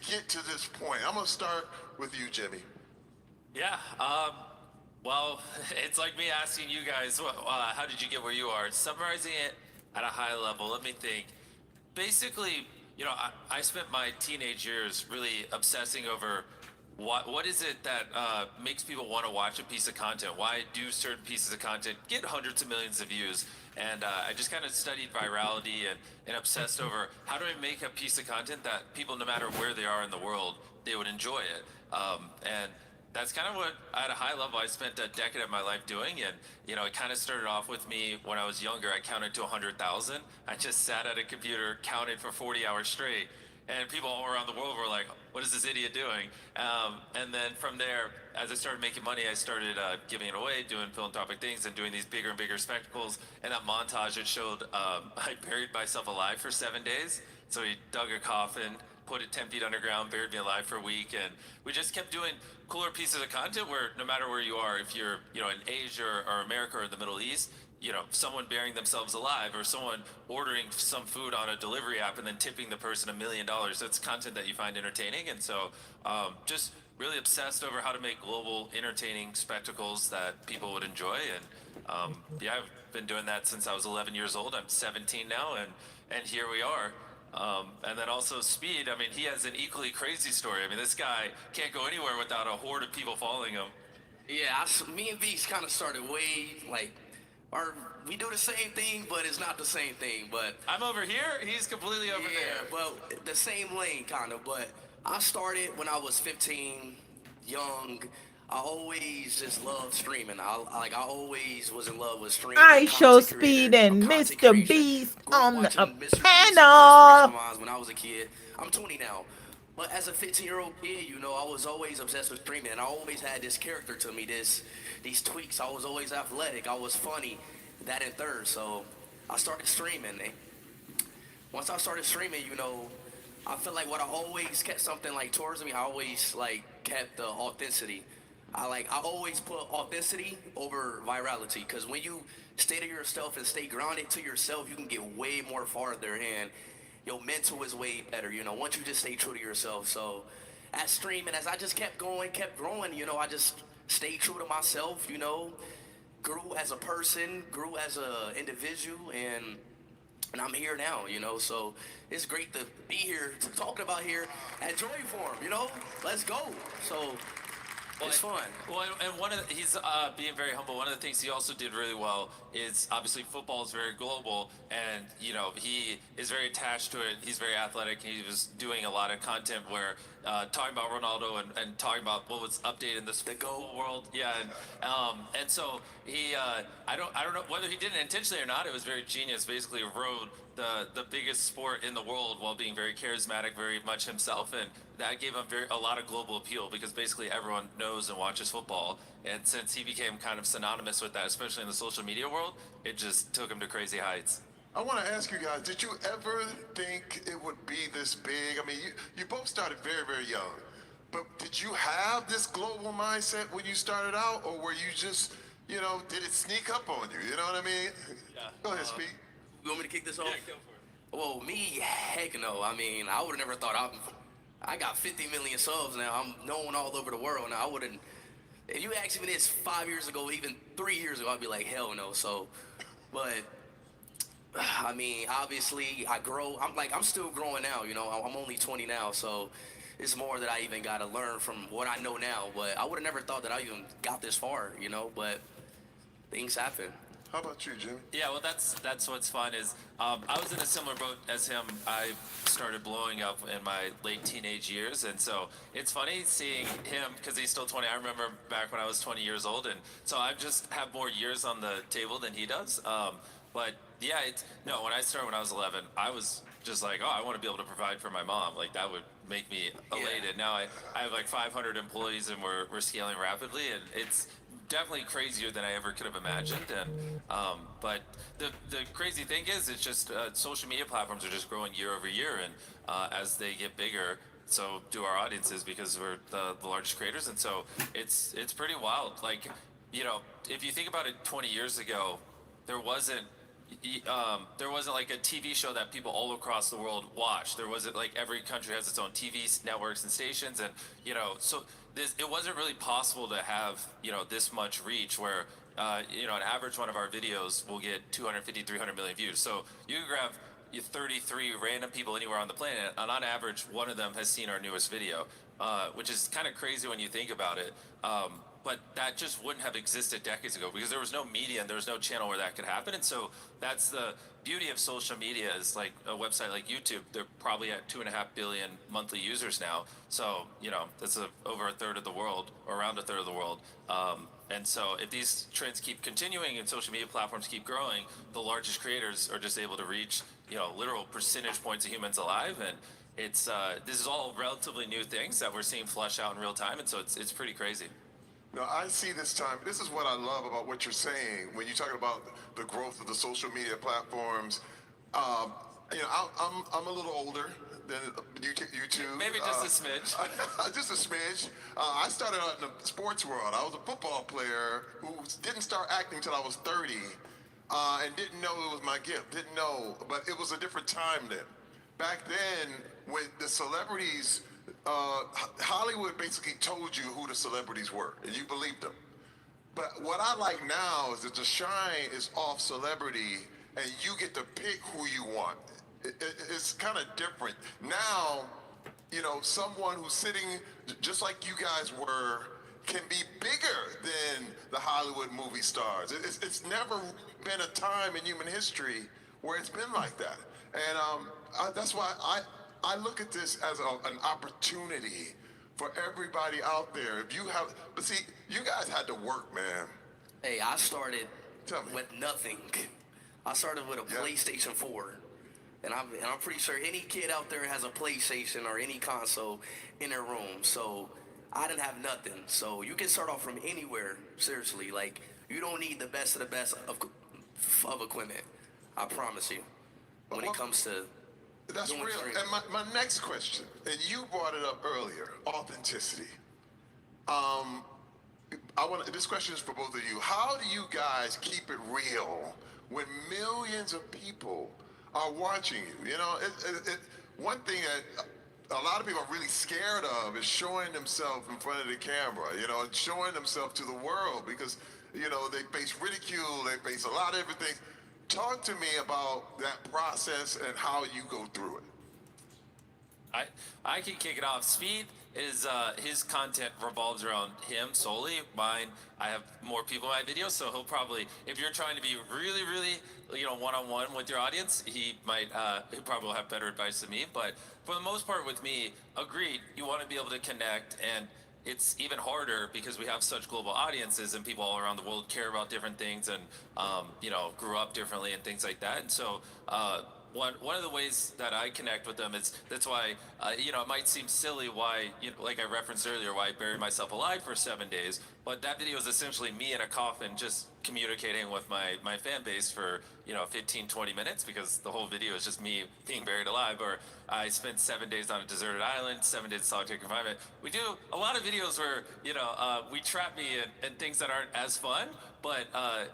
get to this point? I'm gonna start with you, Jimmy. Yeah. Well, it's like me asking you guys, how did you get where you are? Summarizing it at a high level, let me think. Basically, I spent my teenage years really obsessing over what is it that makes people want to watch a piece of content? Why do certain pieces of content get hundreds of millions of views? And I just kind of studied virality and obsessed over how do I make a piece of content that people, no matter where they are in the world, they would enjoy it. And that's kind of what, at a high level, I spent a decade of my life doing. And, it kind of started off with me when I was younger. I counted to 100,000. I just sat at a computer, counted for 40 hours straight. And people all around the world were like, what is this idiot doing? And then from there, as I started making money, I started giving it away, doing philanthropic things and doing these bigger and bigger spectacles. And that montage, it showed I buried myself alive for 7 days. So he dug a coffin, put it 10 feet underground, buried me alive for a week. And we just kept doing cooler pieces of content where no matter where you are, if you're, in Asia or America or the Middle East, someone burying themselves alive or someone ordering some food on a delivery app and then tipping the person $1 million. That's content that you find entertaining. And so just really obsessed over how to make global entertaining spectacles that people would enjoy. And yeah, I've been doing that since I was 11 years old. I'm 17 now, and here we are. And then also Speed, I mean, he has an equally crazy story. I mean, this guy can't go anywhere without a horde of people following him. Yeah, me and Beast kind of started way we do the same thing, but it's not the same thing. But I'm over here, he's completely over there. well, the same lane kind of. But I started when I was 15, young. I always just loved streaming. I always was in love with streaming. I show Content Speed creator, and content Mr. creation. Beast Grew up on the watching Mr. Beast, panel. when I was a kid. I'm 20 now. But as a 15-year-old kid, I was always obsessed with streaming, and I always had this character to me, these tweaks. I was always athletic. I was funny, that and third. So I started streaming. And once I started streaming, I feel like what I always kept something towards me. I always kept the authenticity. I always put authenticity over virality, because when you stay to yourself and stay grounded to yourself, you can get way more farther, and your mental is way better, once you just stay true to yourself. So at streaming, as I just kept growing, I just stayed true to myself, grew as a person, grew as an individual, and I'm here now, so it's great to be here, talking about here at Joy Form, let's go. So it's fun. Well, and he's being very humble. One of the things he also did really well is obviously football is very global, and he is very attached to it. He's very athletic. He was doing a lot of content where talking about Ronaldo and talking about what was updated in this football world. Yeah, and so he I don't know whether he did it intentionally or not. It was very genius. Basically, rode the biggest sport in the world while being very charismatic, very much himself, and that gave him a lot of global appeal, because basically everyone knows and watches football. And since he became kind of synonymous with that, especially in the social media world, it just took him to crazy heights. I want to ask you guys, did you ever think it would be this big? I mean, you both started very, very young, but did you have this global mindset when you started out, or were you just, did it sneak up on you? You know what I mean? Yeah. Go ahead, Speed. You want me to kick this off? Yeah, go for it. Well, me, heck no. I mean, I would have never thought I got 50 million subs now. I'm known all over the world now. I wouldn't. If you asked me this 5 years ago, even 3 years ago, I'd be like, hell no. So, but I mean, obviously, I'm still growing now. I'm only 20 now, so it's more that I even got to learn from what I know now. But I would have never thought that I even got this far. But things happen. How about you, Jimmy? Yeah, well, that's what's fun is I was in a similar boat as him. I started blowing up in my late teenage years, and so it's funny seeing him because he's still 20. I remember back when I was 20 years old, and so I just have more years on the table than he does. But yeah, when I started when I was 11, I was just like, oh, I want to be able to provide for my mom. Like that would make me elated. Now I have like 500 employees, and we're scaling rapidly, and it's definitely crazier than I ever could have imagined. And but the crazy thing is, it's just social media platforms are just growing year over year, and as they get bigger, so do our audiences, because we're the largest creators, and so it's pretty wild. Like if you think about it, 20 years ago, there wasn't there wasn't like a TV show that people all across the world watched. There wasn't like every country has its own TV networks and stations, and so it wasn't really possible to have this much reach where an average one of our videos will get 250, 300 million views. So you can grab 33 random people anywhere on the planet, and on average, one of them has seen our newest video, which is kind of crazy when you think about it. But that just wouldn't have existed decades ago because there was no media and there was no channel where that could happen. And so that's the beauty of social media is like a website like YouTube. They're probably at 2.5 billion monthly users now. So, that's over a third of the world or around a third of the world. And so if these trends keep continuing and social media platforms keep growing, the largest creators are just able to reach, literal percentage points of humans alive. And it's this is all relatively new things that we're seeing flush out in real time. And so it's pretty crazy. No, I see this time. This is what I love about what you're saying when you're talking about the growth of the social media platforms. I'm a little older than YouTube. Maybe just a smidge. Just a smidge. I started out in the sports world. I was a football player who didn't start acting until I was 30, and didn't know it was my gift. Didn't know, but it was a different time then. Back then, when the celebrities. Hollywood basically told you who the celebrities were, and you believed them. But what I like now is that the shine is off celebrity, and you get to pick who you want. It's kind of different. Now, someone who's sitting just like you guys were can be bigger than the Hollywood movie stars. It's never been a time in human history where it's been like that. And that's why I look at this as an opportunity for everybody out there. But see, you guys had to work, man. Hey, I started Tell me. with nothing. I started with a PlayStation 4. And I'm pretty sure any kid out there has a PlayStation or any console in their room. So I didn't have nothing. So you can start off from anywhere, seriously. Like, you don't need the best of the best of equipment. I promise you. When it comes to That's doing real. streaming. And my next question, and you brought it up earlier, authenticity. This question is for both of you. How do you guys keep it real when millions of people are watching you? One thing that a lot of people are really scared of is showing themselves in front of the camera, and showing themselves to the world because, they face ridicule, they face a lot of everything. Talk to me about that process and how you go through it. I can kick it off. Speed is his content revolves around him solely. Mine, I have more people in my videos, so he'll probably, if you're trying to be really, really, one-on-one with your audience, he probably will have better advice than me. But for the most part with me, agreed, you want to be able to connect, and it's even harder because we have such global audiences and people all around the world care about different things and grew up differently and things like that. And so one of the ways that I connect with them is that's why it might seem silly why like I referenced earlier why I buried myself alive for 7 days, but that video is essentially me in a coffin just communicating with my fan base for 15-20 minutes because the whole video is just me being buried alive. Or I spent 7 days on a deserted island, 7 days in solitary confinement. We do a lot of videos where we trap me in things that aren't as fun, but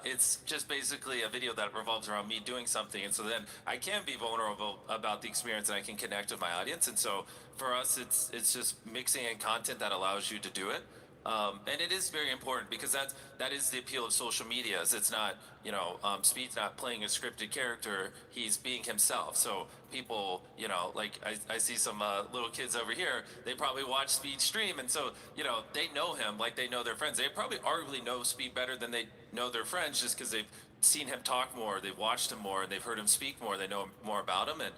it's just basically a video that revolves around me doing something, and so then I can be vulnerable about the experience and I can connect with my audience. And so for us, it's just mixing in content that allows you to do it. And it is very important because that is the appeal of social media. Is it's not Speed's not playing a scripted character; he's being himself. So people, like I see some little kids over here. They probably watch Speed stream, and so they know him like they know their friends. They probably arguably know Speed better than they know their friends, just because they've seen him talk more, they've watched him more, and they've heard him speak more. They know more about him, and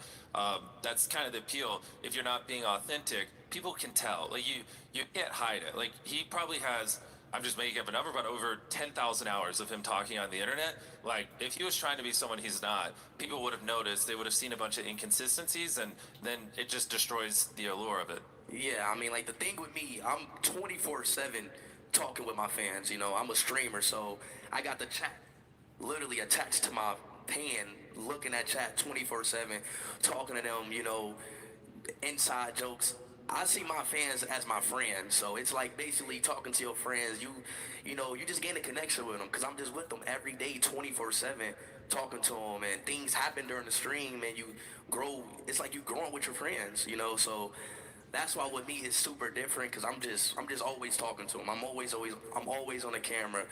that's kind of the appeal. If you're not being authentic, people can tell. Like you can't hide it. Like he probably has, I'm just making up a number, but over 10,000 hours of him talking on the internet. Like if he was trying to be someone he's not, people would have noticed. They would have seen a bunch of inconsistencies, and then it just destroys the allure of it. Yeah, I mean, like the thing with me, I'm 24/7 talking with my fans. I'm a streamer, so I got the chat literally attached to my hand, looking at chat 24/7, talking to them. Inside jokes, I see my fans as my friends, so it's like basically talking to your friends. You know, you just gain a connection with them because I'm just with them every day, 24/7, talking to them, and things happen during the stream, and you grow. It's like you growing with your friends, you know. So that's why with me it's super different because I'm just always talking to them. I'm always on the camera,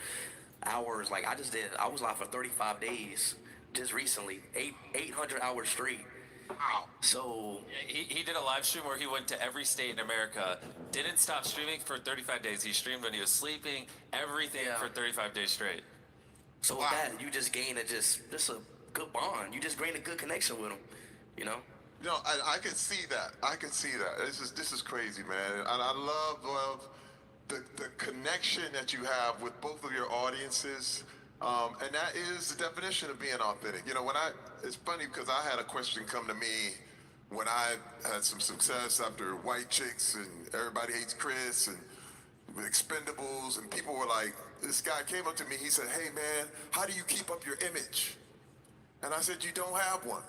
hours. Like I was live for 35 days just recently, 800 hours straight. Wow. So He did a live stream where he went to every state in America, didn't stop streaming for 35 days. He streamed when he was sleeping, everything Yeah. for 35 days straight. So Wow. with that, you just gain just a good bond. You just gain a good connection with them, you know. You know, I can see that. I can see that. This is crazy, man. And I love the connection that you have with both of your audiences. And that is the definition of being authentic. You know, it's funny because I had a question come to me when I had some success after White Chicks and Everybody Hates Chris and Expendables, and people were like, this guy came up to me, he said, hey man, how do you keep up your image? And I said, you don't have one.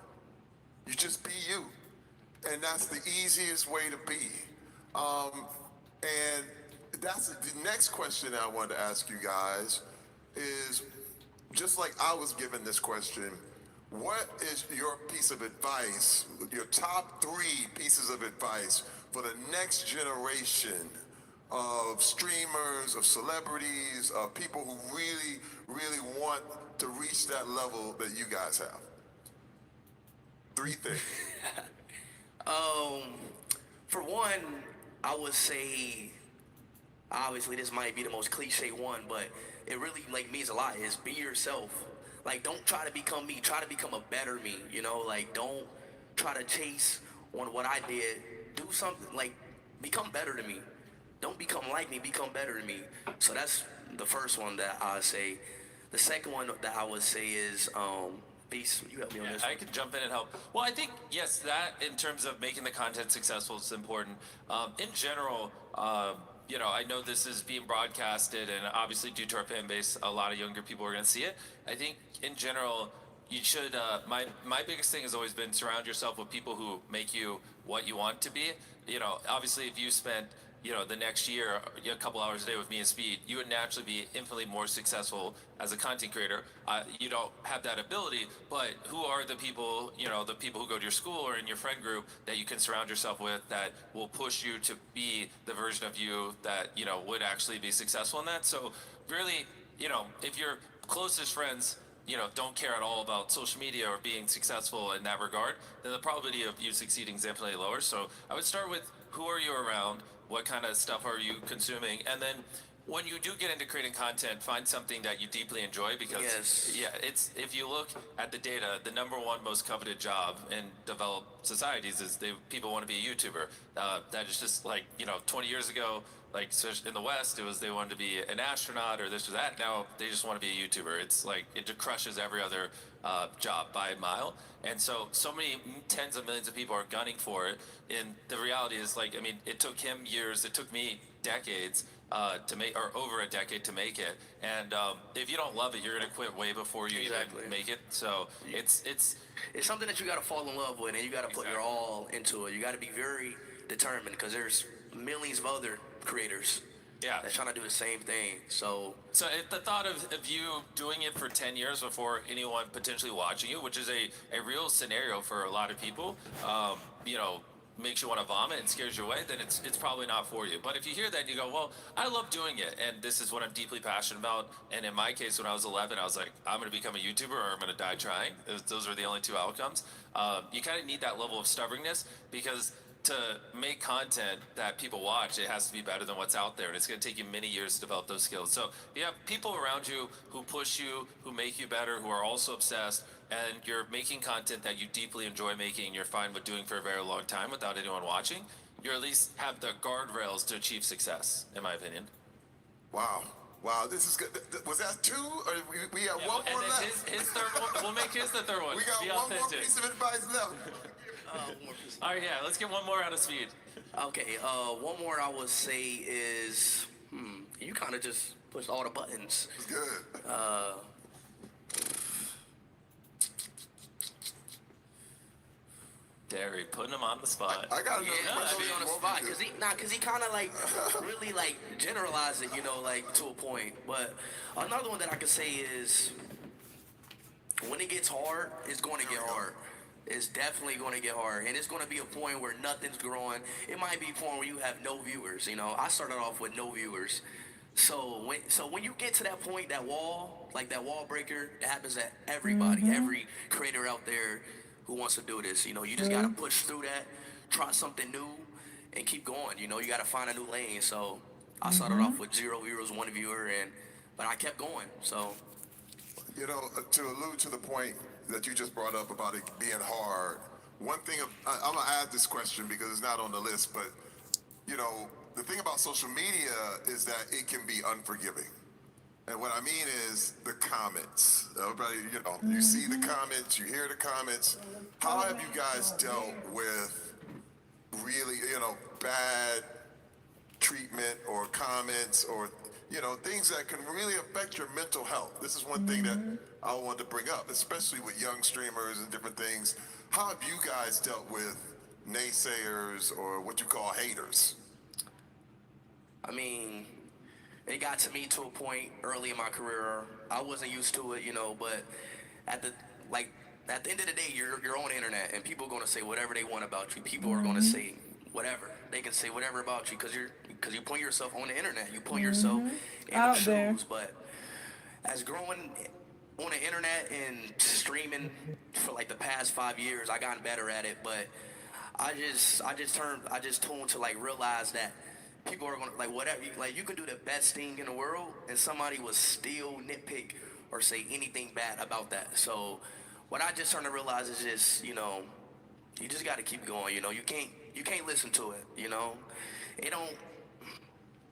You just be you. And that's the easiest way to be. And that's the next question I wanted to ask you guys is, just like I was given this question, what is your piece of advice, your top 3 pieces of advice for the next generation of streamers, of celebrities, of people who really, really want to reach that level that you guys have? 3 things. For one, I would say, obviously this might be the most cliche one, but it really like means a lot. Is be yourself. Like, don't try to become me. Try to become a better me. You know, like don't try to chase on what I did. Do something like become better than me. Don't become like me. Become better than me. So that's the first one that I say. The second one that I would say is Beast. You help me on this. I could jump in and help. Well, I think, yes, that in terms of making the content successful is important. In general, you know, I know this is being broadcasted, and obviously due to our fan base, a lot of younger people are going to see it. I think in general, you should, my biggest thing has always been surround yourself with people who make you what you want to be. You know, obviously if you spent, you know, the next year, a couple hours a day with me and Speed, you would naturally be infinitely more successful as a content creator. You don't have that ability, but who are the people, you know, the people who go to your school or in your friend group that you can surround yourself with that will push you to be the version of you that, you know, would actually be successful in that? So really, you know, if your closest friends, you know, don't care at all about social media or being successful in that regard, then the probability of you succeeding is infinitely lower. So I would start with who are you around? What kind of stuff are you consuming? And then when you do get into creating content, find something that you deeply enjoy because, Yes. yeah, it's if you look at the data, the number one most coveted job in developed societies is people want to be a YouTuber. That is just like, you know, 20 years ago, like in the West, it was they wanted to be an astronaut or this or that. Now they just want to be a YouTuber. It's like it crushes every other job by a mile. And so many tens of millions of people are gunning for it. And the reality is, like, I mean, it took him years. It took me decades to make, or over a decade to make it. And if you don't love it, you're gonna quit way before you Exactly. even make it. So it's It's something that you got to fall in love with, and you got to put your all into it. You got to be very determined because there's millions of other creators yeah. that's trying to do the same thing. So So if the thought of you doing it for 10 years before anyone potentially watching you, which is a real scenario for a lot of people, you know, makes you want to vomit and scares you away, then it's probably not for you. But if you hear that and you go, well, I love doing it, and this is what I'm deeply passionate about, and in my case, when I was 11, I was like, I'm going to become a YouTuber or I'm going to die trying. Those are the only two outcomes. You kind of need that level of stubbornness because to make content that people watch, it has to be better than what's out there, and it's going to take you many years to develop those skills. So if you have people around you who push you, who make you better, who are also obsessed, and you're making content that you deeply enjoy making, you're fine with doing for a very long time without anyone watching, you at least have the guardrails to achieve success, in my opinion. Wow. Wow, this is good. Was that 2? Or we have Yeah, one and more then left? his third one, we'll make his the third one. We got Be one more authentic. piece of advice left. All right, yeah, let's get one more out of Speed. okay, one more I would say is you kind of just pushed all the buttons. It's good. Terry, putting him on the spot. I gotta know. Yeah, what put me on the you spot do. because he kind of like really like generalized it, you know, like to a point. But another one that I could say is when it gets hard, it's going to get hard. It's definitely going to get hard, and it's going to be a point where nothing's growing. It might be a point where you have no viewers. You know, I started off with no viewers. So when you get to that point, that wall, like that wall breaker, it happens to everybody, every creator out there who wants to do this. You know, you just gotta push through that, try something new, and keep going. You know, you gotta find a new lane. So I started off with 0 viewers, 1 viewer, but I kept going. So You know, to allude to the point that you just brought up about it being hard, one thing, I'm gonna add this question because it's not on the list, but, you know, the thing about social media is that it can be unforgiving. And what I mean is the comments. Everybody, you know, you see the comments, you hear the comments. How have you guys dealt with really, you know, bad treatment or comments or, you know, things that can really affect your mental health? This is one thing that I wanted to bring up, especially with young streamers and different things. How have you guys dealt with naysayers or what you call haters? I mean, it got to me to a point early in my career. I wasn't used to it, you know, but at the end of the day, you're on the internet, and people are gonna say whatever they want about you. People are gonna say whatever. They can say whatever about you because you put yourself on the internet. You put yourself in Out the there. shoes. But as growing on the internet and streaming for like the past 5 years, I gotten better at it. But I just tuned to like realize that people are gonna like whatever. Like you can do the best thing in the world, and somebody will still nitpick or say anything bad about that. So what I just started to realize is just, you know, you just got to keep going. You know, you can't listen to it. You know, it don't.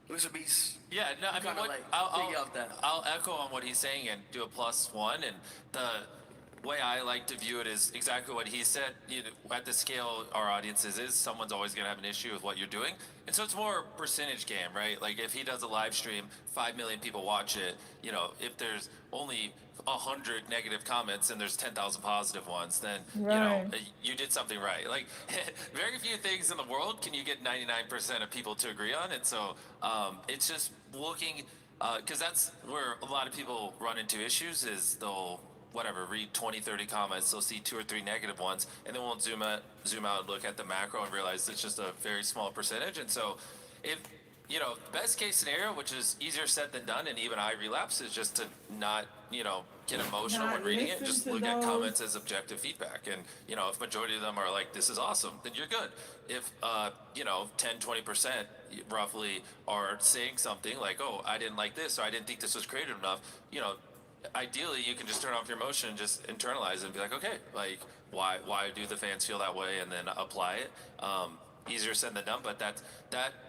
Mr. Beast. Yeah, no, I mean, kinda what, like I'll, figure out that. I'll echo on what he's saying and do a +1. And the way I like to view it is exactly what he said. You know, at the scale our audiences is, someone's always going to have an issue with what you're doing. And so it's more a percentage game, right? Like if he does a live stream, 5 million people watch it. You know, if there's only 100 negative comments and there's 10,000 positive ones, then you know Right. you did something right. Like very few things in the world can you get 99% of people to agree on, and so it's just looking because that's where a lot of people run into issues is they'll read 20 30 comments, they'll see 2 or 3 negative ones, and then we'll zoom out and look at the macro and realize it's just a very small percentage. And so if you know, best case scenario, which is easier said than done, and even I relapse, is just to not, you know, get emotional Not when reading it. listen Just to look at those. comments as objective feedback. And, you know, if majority of them are like, this is awesome, then you're good. If, you know, 10, 20% roughly are saying something like, oh, I didn't like this, or I didn't think this was creative enough, you know, ideally you can just turn off your emotion and just internalize it and be like, okay, like, why do the fans feel that way, and then apply it. Easier said than done, but that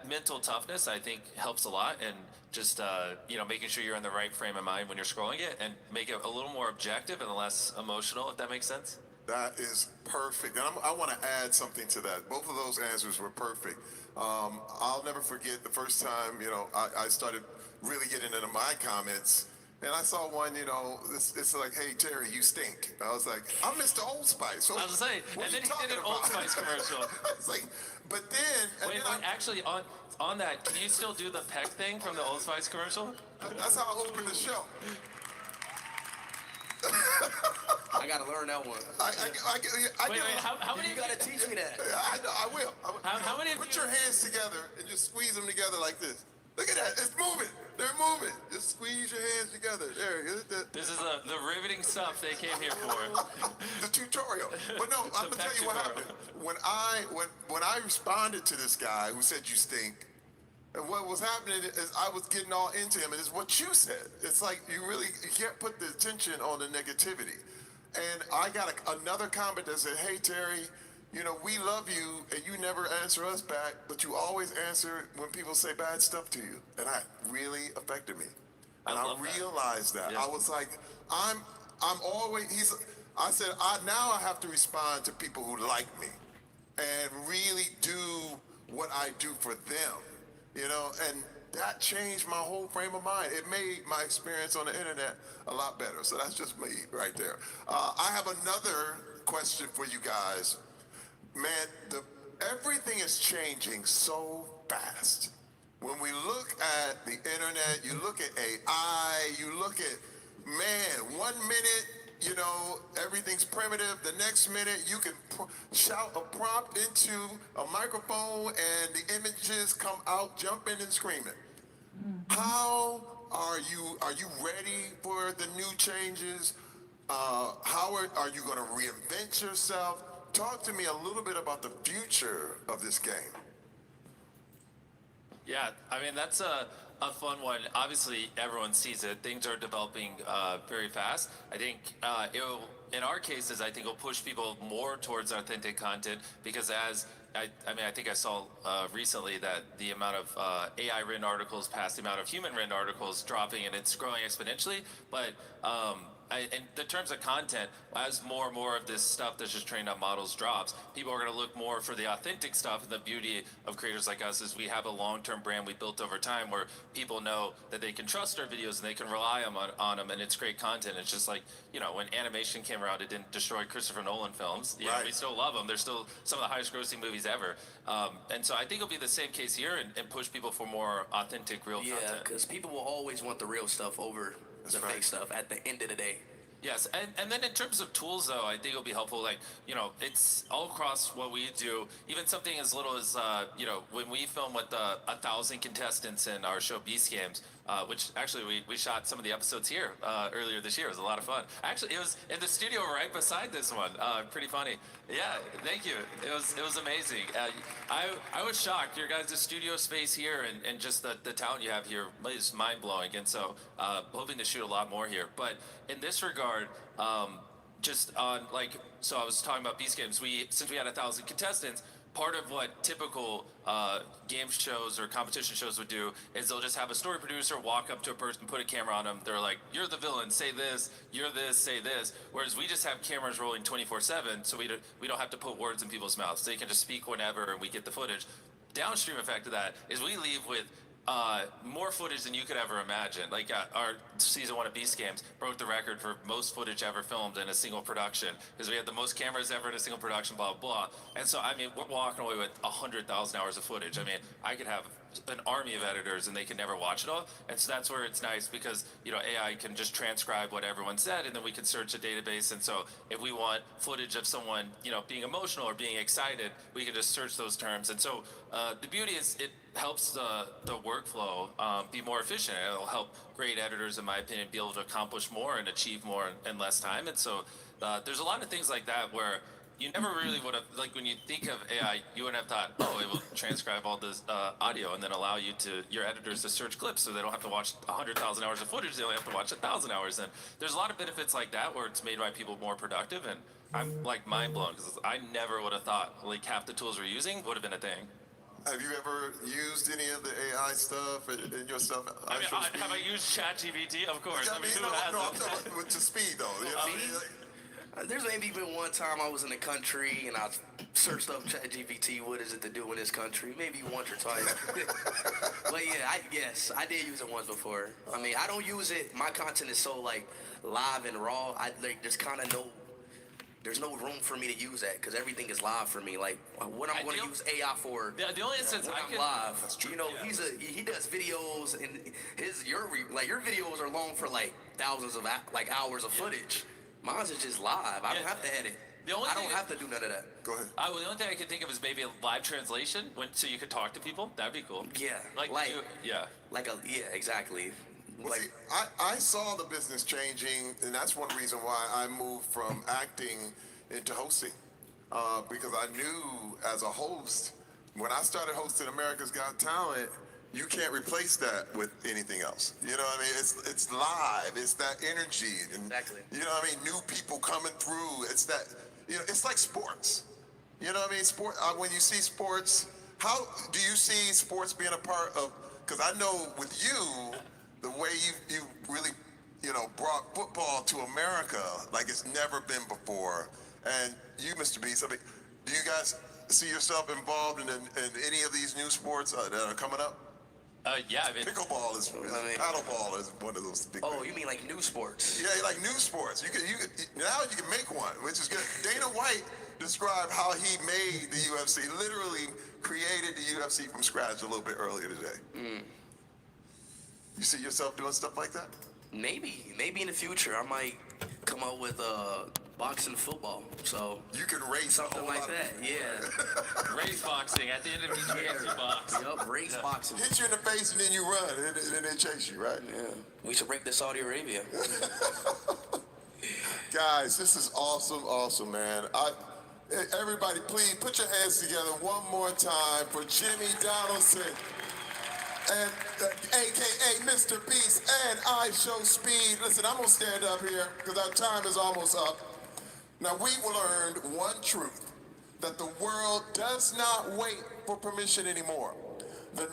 mental toughness I think helps a lot, and just you know, making sure you're in the right frame of mind when you're scrolling it, and make it a little more objective and less emotional, if that makes sense. That is perfect. And I want to add something to that. Both of those answers were perfect. I'll never forget the first time, you know, I started really getting into my comments. And I saw one, you know, it's like, hey, Terry, you stink. I was like, I'm Mr. Old Spice. So I was saying, what and are then you he did an talking Old about? Spice commercial. I was like, but then, and Wait, then actually, on that, can you still do the peck thing from the Old Spice commercial? that's how I opened the show. I gotta learn that one. I Wait, give how many? You gotta teach me that. I know, I will. How many of Put you- your hands together and just squeeze them together like this. Look at that, it's moving. They're moving. Just squeeze your hands together. There, This is the riveting stuff they came here for. the tutorial. But no, I'm gonna The tell you what tutorial. happened. When I responded to this guy who said you stink, and what was happening is I was getting all into him, and it's what you said. It's like you can't put the attention on the negativity. And I got another comment that said, hey Terry, you know, we love you, and you never answer us back, but you always answer when people say bad stuff to you. And that really affected me. And I love that. realized that. Yeah. I was like, I'm always, I said, now I have to respond to people who like me and really do what I do for them, you know, and that changed my whole frame of mind. It made my experience on the internet a lot better. So that's just me right there. I have another question for you guys. Man, everything is changing so fast. When we look at the internet, you look at AI, you look at, man, 1 minute, everything's primitive. The next minute, you can shout a prompt into a microphone and the images come out jumping and screaming. How are you? Are you ready for the new changes? How are you going to reinvent yourself? Talk to me a little bit about the future of this game. Yeah, I mean, that's a fun one. Obviously, everyone sees it. Things are developing very fast. I think in our cases, I think it'll push people more towards authentic content because I think I saw recently that the amount of AI written articles past the amount of human written articles dropping, and it's growing exponentially. But in the terms of content, as more and more of this stuff that's just trained on models drops, people are going to look more for the authentic stuff. And the beauty of creators like us is we have a long-term brand we built over time where people know that they can trust our videos and they can rely on them, and it's great content. It's just like, when animation came around, it didn't destroy Christopher Nolan films. We still love them. They're still some of the highest grossing movies ever. And so I think it'll be the same case here and push people for more authentic, real content. Yeah, because people will always want the real stuff over the fake stuff at the end of the day. Yes, and then in terms of tools, though, I think it'll be helpful. Like, it's all across what we do. Even something as little as, when we film with 1,000 contestants in our show Beast Games, which actually we shot some of the episodes here earlier this year. It was a lot of fun. Actually, it was in the studio right beside this one. Pretty funny. Yeah, thank you. It was amazing. I was shocked. Your guys' studio space here and just the talent you have here is mind blowing. And so hoping to shoot a lot more here. But in this regard, just on so I was talking about Beast Games. Since we had 1,000 contestants, part of what typical game shows or competition shows would do is they'll just have a story producer walk up to a person, put a camera on them. They're like, "You're the villain, say this. You're this, say this." Whereas we just have cameras rolling 24/7, so we don't have to put words in people's mouths. They can just speak whenever, and we get the footage. Downstream effect of that is we leave with more footage than you could ever imagine. Like our season 1 of Beast Games broke the record for most footage ever filmed in a single production because we had the most cameras ever in a single production, blah, blah. And so, I mean, we're walking away with 100,000 hours of footage. I mean, I could have an army of editors and they can never watch it all. And so that's where it's nice because, AI can just transcribe what everyone said and then we can search a database. And so if we want footage of someone, being emotional or being excited, we can just search those terms. And so the beauty is it helps the workflow be more efficient. It'll help great editors, in my opinion, be able to accomplish more and achieve more in less time. And so there's a lot of things like that where you never really would have, like when you think of AI, you wouldn't have thought, oh, it will transcribe all this audio and then allow your editors to search clips so they don't have to watch 100,000 hours of footage, they only have to watch 1,000 hours. And there's a lot of benefits like that where it's made my people more productive. And I'm mind blown because I never would have thought half the tools we're using would have been a thing. Have you ever used any of the AI stuff in your stuff? I mean, have I used ChatGPT? Of course. I mean, who hasn't? No, with the speed though. There's maybe been one time I was in the country and I searched up ChatGPT, what is it to do in this country? Maybe once or twice. But yeah, I did use it once before. I mean, I don't use it. My content is so live and raw. There's no room for me to use that because everything is live for me. Like what I'm going to use AI for. The only instance when I'm live, he does videos and your videos are long for thousands of hours of footage. Mine's is just live. I don't have to edit. I don't have to do none of that. Go ahead. Well, the only thing I could think of is maybe a live translation, so you could talk to people. That'd be cool. Yeah. Exactly. Well, see, I saw the business changing, and that's one reason why I moved from acting into hosting. Because I knew as a host, when I started hosting America's Got Talent, you can't replace that with anything else. You know what I mean? It's live. It's that energy. And, exactly. You know what I mean? New people coming through. It's that, it's like sports. You know what I mean? When you see sports, how do you see sports being a part of, because I know with you, the way you really, brought football to America like it's never been before. And you, Mr. Beast, do you guys see yourself involved in any of these new sports that are coming up? Yeah, I mean, Pickleball is, paddleball is one of those big Oh, things. you mean like new sports? Yeah, like new sports. Now you can make one, which is good. Dana White described how he made the UFC, literally created the UFC from scratch a little bit earlier today. You see yourself doing stuff like that? Maybe in the future I might come up with boxing football. So You can race a something whole like lot. that. Yeah. race boxing at the end of each UFC box. Yup. Race boxing. Hit you in the face and then you run, and then they chase you, right? Yeah. We should break to Saudi Arabia. Guys, this is awesome, man. Everybody, please put your hands together one more time for Jimmy Donaldson, and AKA Mr. Beast, and I Show Speed. Listen, I'm gonna stand up here because our time is almost up. Now, we've learned one truth, that the world does not wait for permission anymore. The